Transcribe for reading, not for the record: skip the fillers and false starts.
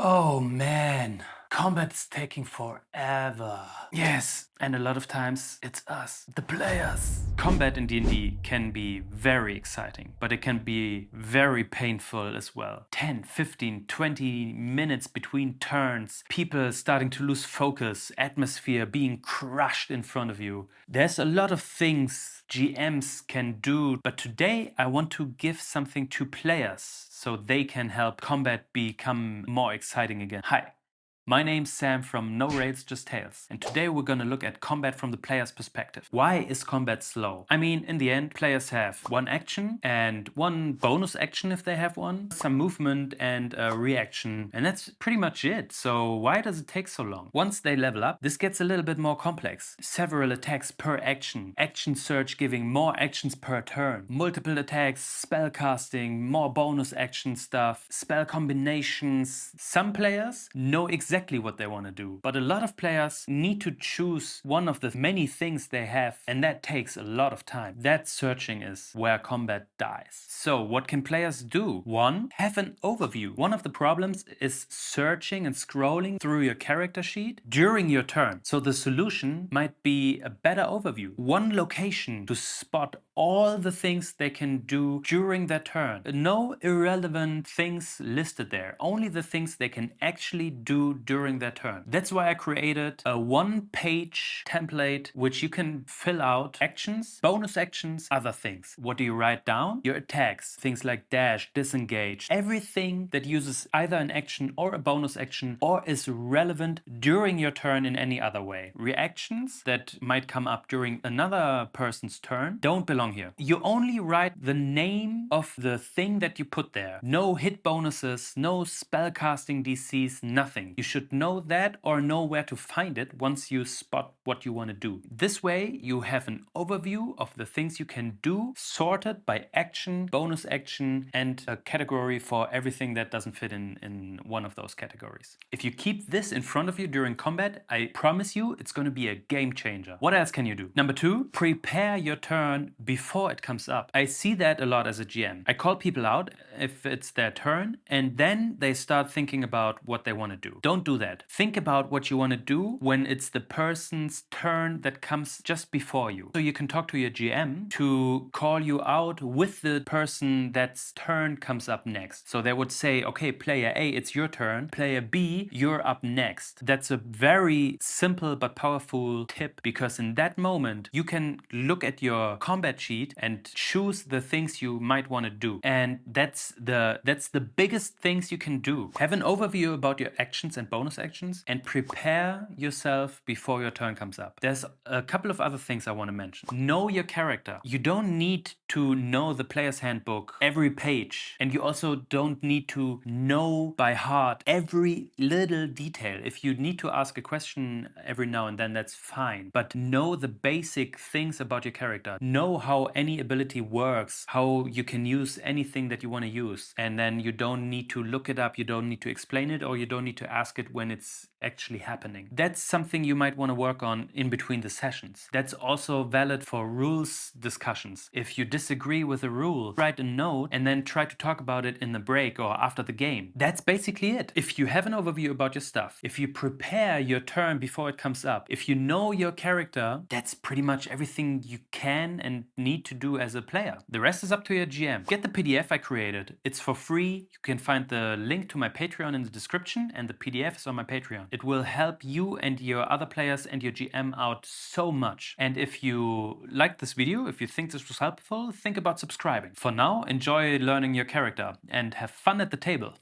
Oh man, combat's taking forever. Yes, and a lot of times it's us, the players. Combat in D&D can be very exciting, but it can be very painful as well. 10, 15, 20 minutes between turns, people starting to lose focus, atmosphere being crushed in front of you. There's a lot of things GMs can do, but today I want to give something to players so they can help combat become more exciting again. Hi, my name's Sam from No Rails Just Tales, and today we're gonna look at combat from the player's perspective. Why is combat slow? I mean, in the end, players have one action and one bonus action if they have one, some movement and a reaction, and that's pretty much it. So why does it take so long? Once they level up, this gets a little bit more complex. Several attacks per action, action surge giving more actions per turn, multiple attacks, spell casting, more bonus action stuff, spell combinations. Some players know exactly what they want to do, but a lot of players need to choose one of the many things they have, and that takes a lot of time. That searching is where combat dies. So what can players do? One, have an overview. One of the problems is searching and scrolling through your character sheet during your turn. So the solution might be a better overview. One location to spot all the things they can do during their turn. No irrelevant things listed there, only the things they can actually do during their turn. That's why I created a one-page template which you can fill out actions, bonus actions, other things. What do you write down? Your attacks, things like dash, disengage, everything that uses either an action or a bonus action or is relevant during your turn in any other way. Reactions that might come up during another person's turn don't belong here. You only write the name of the thing that you put there. No hit bonuses, no spellcasting DCs, nothing. You should know that or know where to find it once you spot what you want to do. This way you have an overview of the things you can do, sorted by action, bonus action, and a category for everything that doesn't fit in one of those categories. If you keep this in front of you during combat, I promise you it's going to be a game changer. What else can you do? Number two, prepare your turn before it comes up. I see that a lot as a GM. I call people out if it's their turn, and then they start thinking about what they want to do. Don't do that. Think about what you want to do when it's the person's turn that comes just before you. So you can talk to your GM to call you out with the person that's turn comes up next. So they would say, okay, player A, it's your turn. Player B, you're up next. That's a very simple but powerful tip, because in that moment you can look at your combat sheet and choose the things you might want to do. And that's the biggest things you can do. Have an overview about your actions and bonus actions and prepare yourself before your turn comes up. There's a couple of other things I want to mention. Know your character. You don't need to know the player's handbook every page, and you also don't need to know by heart every little detail. If you need to ask a question every now and then, that's fine, but know the basic things about your character. Know how any ability works, how you can use anything that you want to use, and then you don't need to look it up, you don't need to explain it, or you don't need to ask it when it's actually happening. That's something you might want to work on in between the sessions. That's also valid for rules discussions. If you disagree with a rule, write a note and then try to talk about it in the break or after the game. That's basically it. If you have an overview about your stuff, if you prepare your turn before it comes up, if you know your character, that's pretty much everything you can and need to do as a player. The rest is up to your GM. Get the PDF I created. It's for free. You can find the link to my Patreon in the description, and the PDF is on my Patreon. It will help you and your other players and your GM out so much. And if you liked this video, if you think this was helpful, think about subscribing. For now, enjoy learning your character and have fun at the table.